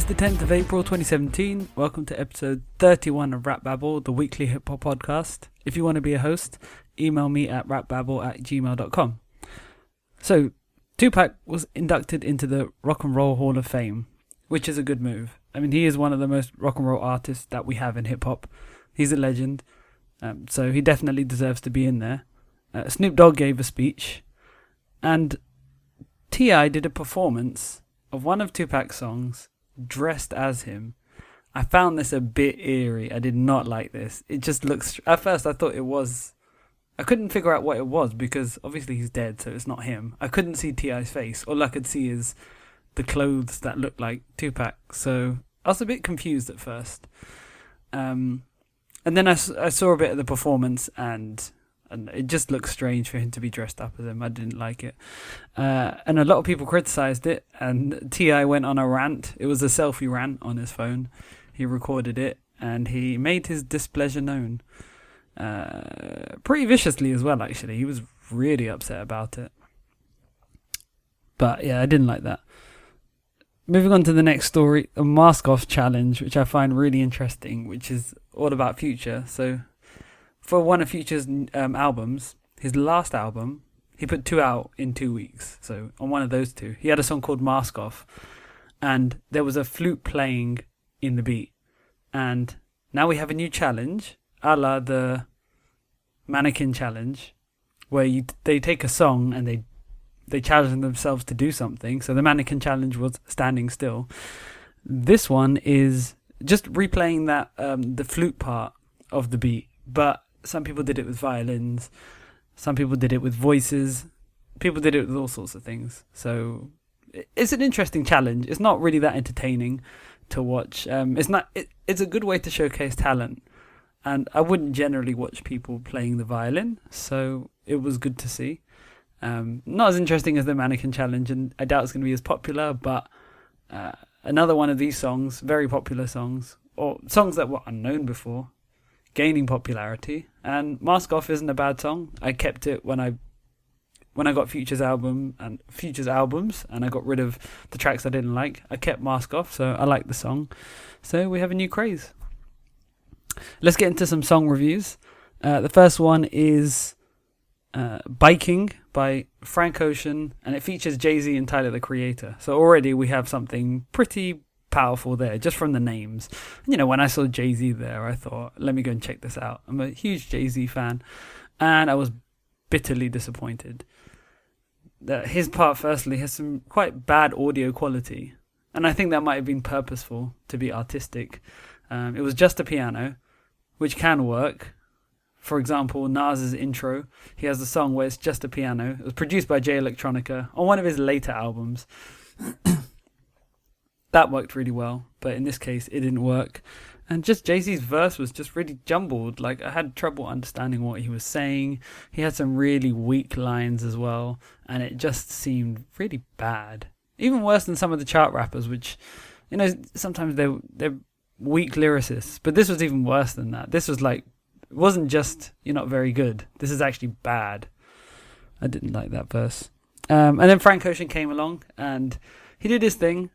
It's the 10th of April 2017. Welcome to episode 31 of RapBabble, the weekly hip hop podcast. If you want to be a host, email me at rapbabble@gmail.com. So, Tupac was inducted into the Rock and Roll Hall of Fame, which is a good move. I mean, he is one of the most rock and roll artists that we have in hip hop. He's a legend, so he definitely deserves to be in there. Snoop Dogg gave a speech, and T.I. did a performance of one of Tupac's songs dressed as him. I found this a bit eerie. I did not like this. It just looks... At first, I thought it was... I couldn't figure out what it was because obviously he's dead, so it's not him. I couldn't see T.I.'s face. All I could see is the clothes that looked like Tupac. So I was a bit confused at first. And then I saw a bit of the performance and it just looked strange for him to be dressed up as him. I didn't like it. And a lot of people criticised it, and T.I. went on a rant. It was a selfie rant on his phone. He recorded it, and he made his displeasure known. Pretty viciously as well, actually. He was really upset about it. But yeah, I didn't like that. Moving on to the next story, a mask off challenge, which I find really interesting, which is all about Future. So for one of Future's albums, his last album, he put 2 out in 2 weeks. So on one of those 2, he had a song called Mask Off, and there was a flute playing in the beat. And now we have a new challenge, a la the mannequin challenge, where they take a song and they challenge themselves to do something. So the mannequin challenge was standing still. This one is just replaying that the flute part of the beat, but some people did it with violins, some people did it with voices, people did it with all sorts of things. So it's an interesting challenge. It's not really that entertaining to watch. It's a good way to showcase talent, and I wouldn't generally watch people playing the violin, so it was good to see. Not as interesting as the mannequin challenge, and I doubt it's going to be as popular, but another one of these songs, very popular songs, or songs that were unknown before, gaining popularity. And Mask Off isn't a bad song. I kept it when I got Future's albums, and I got rid of the tracks I didn't like. I kept Mask Off, so I like the song. So we have a new craze. Let's get into some song reviews. The first one is Biking by Frank Ocean, and it features Jay-Z and Tyler the Creator. So already we have something pretty powerful there, just from the names. You know, when I saw Jay-Z there, I thought, let me go and check this out. I'm a huge Jay-Z fan, and I was bitterly disappointed. His part, firstly, has some quite bad audio quality, and I think that might have been purposeful to be artistic. It was just a piano, which can work. For example, Nas's intro, he has a song where it's just a piano. It was produced by Jay Electronica on one of his later albums. That worked really well, but in this case, it didn't work. And just Jay-Z's verse was just really jumbled. Like, I had trouble understanding what he was saying. He had some really weak lines as well, and it just seemed really bad. Even worse than some of the chart rappers, which, you know, sometimes they're weak lyricists. But this was even worse than that. This was like, it wasn't just, you're not very good. This is actually bad. I didn't like that verse. And then Frank Ocean came along, and he did his thing.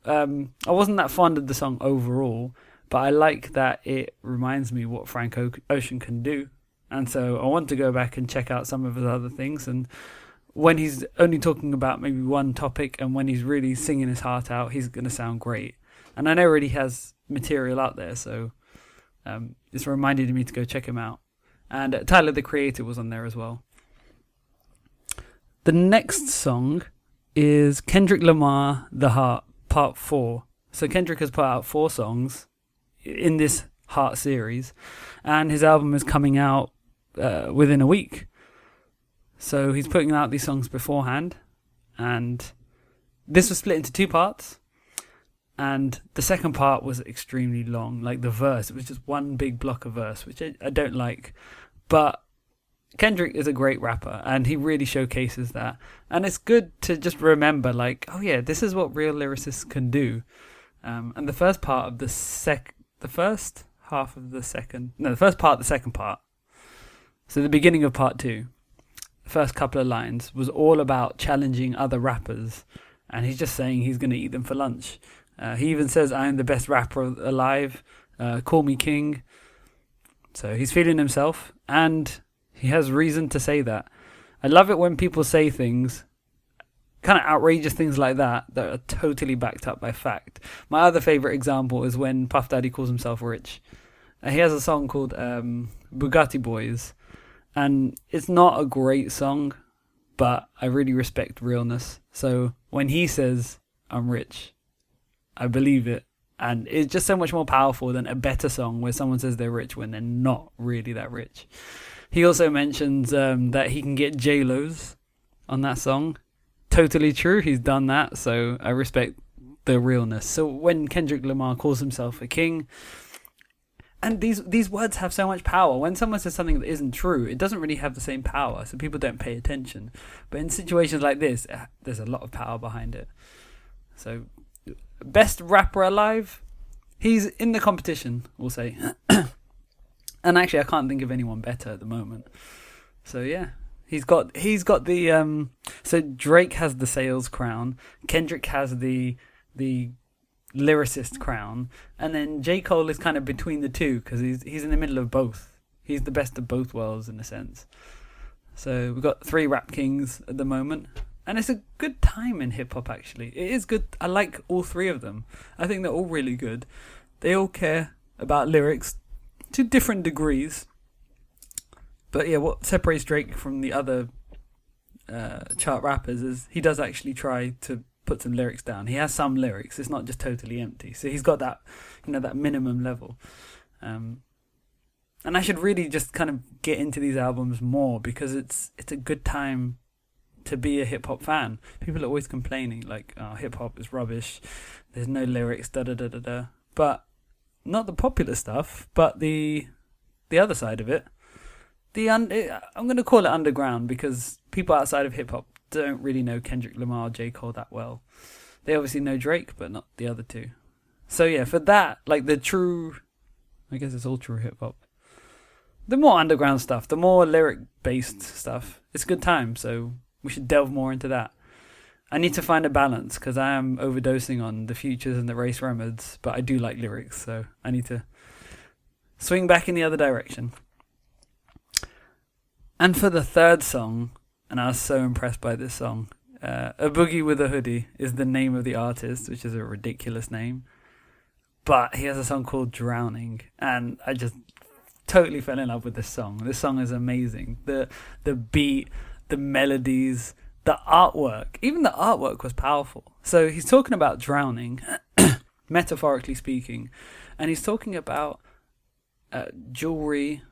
I wasn't that fond of the song overall, but I like that it reminds me what Frank Ocean can do. And so I want to go back and check out some of his other things. And when he's only talking about maybe one topic, and when he's really singing his heart out, he's going to sound great. And I know already has material out there, so it's reminded me to go check him out. And Tyler the Creator was on there as well. The next song is Kendrick Lamar, The Heart, Part 4. So Kendrick has put out 4 songs in this Heart series, and his album is coming out within a week. So he's putting out these songs beforehand, and this was split into 2 parts. And the second part was extremely long, like the verse. It was just one big block of verse, which I don't like. But Kendrick is a great rapper, and he really showcases that. And it's good to just remember, like, oh yeah, this is what real lyricists can do. And the first part of the first part of the second part. So the beginning of part 2, the first couple of lines was all about challenging other rappers, and he's just saying he's going to eat them for lunch. He even says, "I am the best rapper alive. Call me king." So he's feeling himself, and he has reason to say that. I love it when people say things, kind of outrageous things like that are totally backed up by fact. My other favorite example is when Puff Daddy calls himself rich. He has a song called Bugatti Boys, and it's not a great song, but I really respect realness. So when he says, "I'm rich," I believe it. And it's just so much more powerful than a better song where someone says they're rich when they're not really that rich. He also mentions that he can get J-Lo's on that song. Totally true, he's done that, so I respect the realness. So when Kendrick Lamar calls himself a king, and these words have so much power. When someone says something that isn't true, it doesn't really have the same power, so people don't pay attention. But in situations like this, there's a lot of power behind it. So, best rapper alive, he's in the competition, we'll say. And actually, I can't think of anyone better at the moment. So yeah, he's got the so Drake has the sales crown, Kendrick has the lyricist crown, and then J. Cole is kind of between the two because he's in the middle of both. He's the best of both worlds in a sense. So we've got 3 rap kings at the moment. And it's a good time in hip-hop, actually. It is good. I like all 3 of them. I think they're all really good. They all care about lyrics to different degrees. But yeah, what separates Drake from the other chart rappers is he does actually try to put some lyrics down. He has some lyrics. It's not just totally empty. So he's got that, that minimum level. And I should really just kind of get into these albums more because it's a good time to be a hip-hop fan. People are always complaining like, "Oh, hip-hop is rubbish, there's no lyrics, da-da-da-da-da." But not the popular stuff, but the other side of it. I'm going to call it underground because people outside of hip-hop don't really know Kendrick Lamar, J. Cole that well. They obviously know Drake, but not the other two. So yeah, for that, like the true, I guess it's all true hip-hop. The more underground stuff, the more lyric-based stuff, it's a good time, so we should delve more into that. I need to find a balance because I am overdosing on the Futures and the Race Remeds, but I do like lyrics, so I need to swing back in the other direction. And for the third song, and I was so impressed by this song, A Boogie with a Hoodie is the name of the artist, which is a ridiculous name. But he has a song called Drowning, and I just totally fell in love with this song. This song is amazing. The beat, the melodies, the artwork. Even the artwork was powerful. So he's talking about drowning, metaphorically speaking, and he's talking about jewelry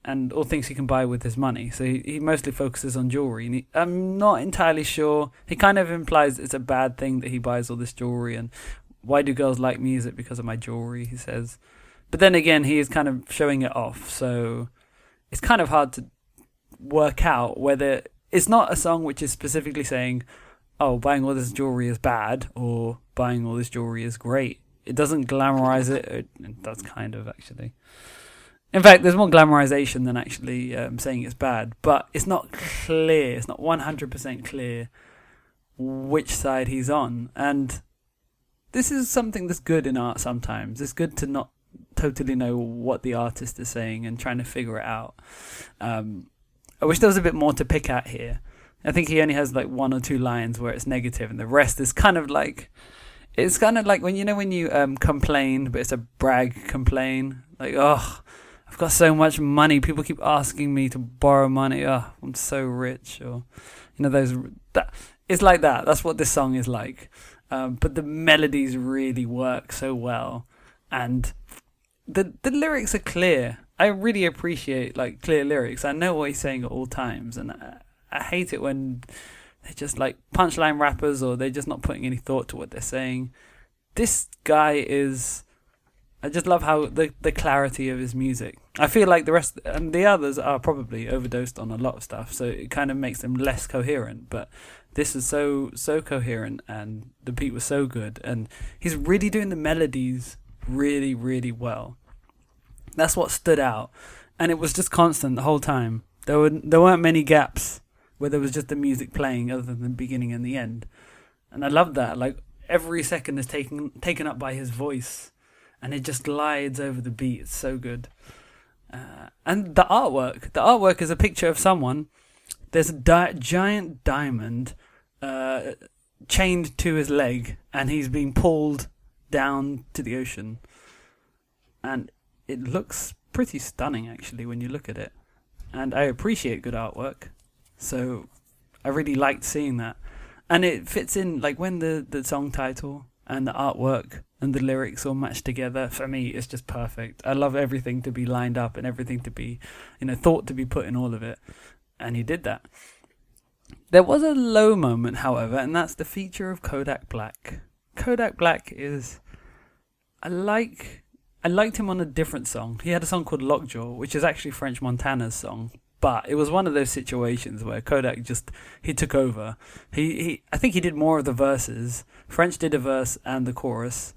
and all things he can buy with his money. So he mostly focuses on jewelry. And I'm not entirely sure. He kind of implies it's a bad thing that he buys all this jewelry. And why do girls like me? Is it because of my jewelry? He says. But then again, he is kind of showing it off. So it's kind of hard to work out whether it's not a song which is specifically saying, "Oh, buying all this jewelry is bad," or "buying all this jewelry is great." It doesn't glamorize it. It does kind of, actually. In fact, there's more glamorization than actually saying it's bad. But it's not clear. It's not 100% clear which side he's on. And this is something that's good in art sometimes. It's good to not totally know what the artist is saying and trying to figure it out. I wish there was a bit more to pick at here. I think he only has like 1 or 2 lines where it's negative, and the rest is kind of like, it's kind of like when you complain, but it's a brag complain. Like, "Oh, I've got so much money. People keep asking me to borrow money. Oh, I'm so rich." Or, it's like that. That's what this song is like. But the melodies really work so well, and the lyrics are clear. I really appreciate like clear lyrics. I know what he's saying at all times, and I hate it when they're just like punchline rappers or they're just not putting any thought to what they're saying. This guy is, I just love how the clarity of his music. I feel like the rest and the others are probably overdosed on a lot of stuff, so it kind of makes them less coherent. But this is so coherent, and the beat was so good, and he's really doing the melodies really, really well. That's what stood out, and it was just constant the whole time. There weren't many gaps where there was just the music playing other than the beginning and the end, and I loved that. Like every second is taken up by his voice, and it just glides over the beat. It's so good. And the artwork is a picture of someone. There's a giant diamond chained to his leg, and he's being pulled down to the ocean. And it looks pretty stunning, actually, when you look at it. And I appreciate good artwork, so I really liked seeing that. And it fits in, like, when the song title and the artwork and the lyrics all match together. For me, it's just perfect. I love everything to be lined up and everything to be, thought to be put in all of it. And he did that. There was a low moment, however, and that's the feature of Kodak Black. Kodak Black is... I liked him on a different song. He had a song called Lockjaw, which is actually French Montana's song. But it was one of those situations where Kodak he took over. I think he did more of the verses. French did a verse and the chorus.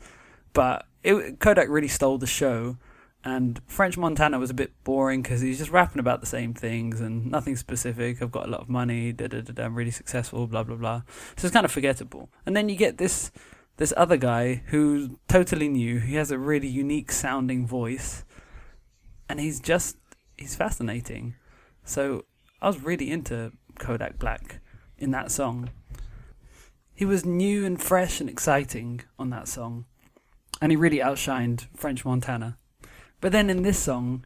But Kodak really stole the show. And French Montana was a bit boring because he's just rapping about the same things and nothing specific. I've got a lot of money, I'm really successful, blah, blah, blah. So it's kind of forgettable. And then you get this other guy who's totally new. He has a really unique sounding voice. And he's fascinating. So I was really into Kodak Black in that song. He was new and fresh and exciting on that song. And he really outshined French Montana. But then in this song,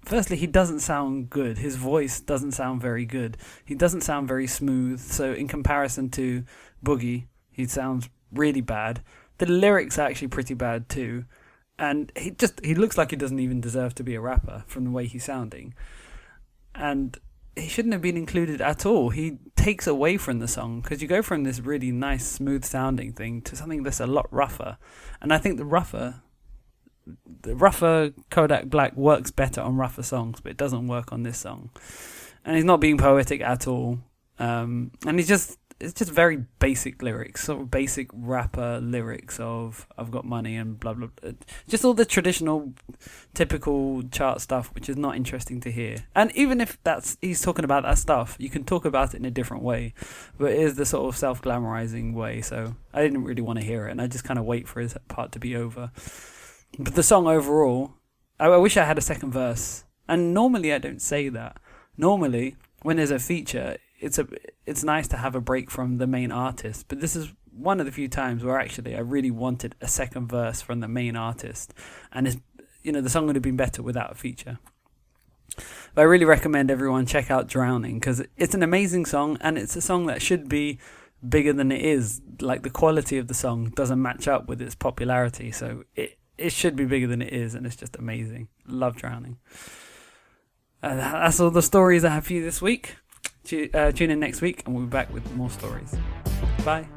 firstly, he doesn't sound good. His voice doesn't sound very good. He doesn't sound very smooth. So in comparison to Boogie, he sounds really bad. The lyrics are actually pretty bad too. And he looks like he doesn't even deserve to be a rapper from the way he's sounding. And he shouldn't have been included at all. He takes away from the song because you go from this really nice, smooth sounding thing to something that's a lot rougher. And I think the rougher Kodak Black works better on rougher songs, but it doesn't work on this song. And he's not being poetic at all. And it's just very basic lyrics, sort of basic rapper lyrics of I've got money and blah, blah, blah. Just all the traditional, typical chart stuff, which is not interesting to hear. And even if he's talking about that stuff, you can talk about it in a different way. But it is the sort of self-glamorizing way, so I didn't really want to hear it, and I just kind of wait for his part to be over. But the song overall, I wish I had a second verse. And normally I don't say that. Normally, when there's a feature, it's nice to have a break from the main artist, but this is one of the few times where actually I really wanted a second verse from the main artist, and the song would have been better without a feature. But I really recommend everyone check out Drowning because it's an amazing song, and it's a song that should be bigger than it is. Like, the quality of the song doesn't match up with its popularity, so it should be bigger than it is, and it's just amazing. Love Drowning. That's all the stories I have for you this week. Tune in next week and we'll be back with more stories. Bye.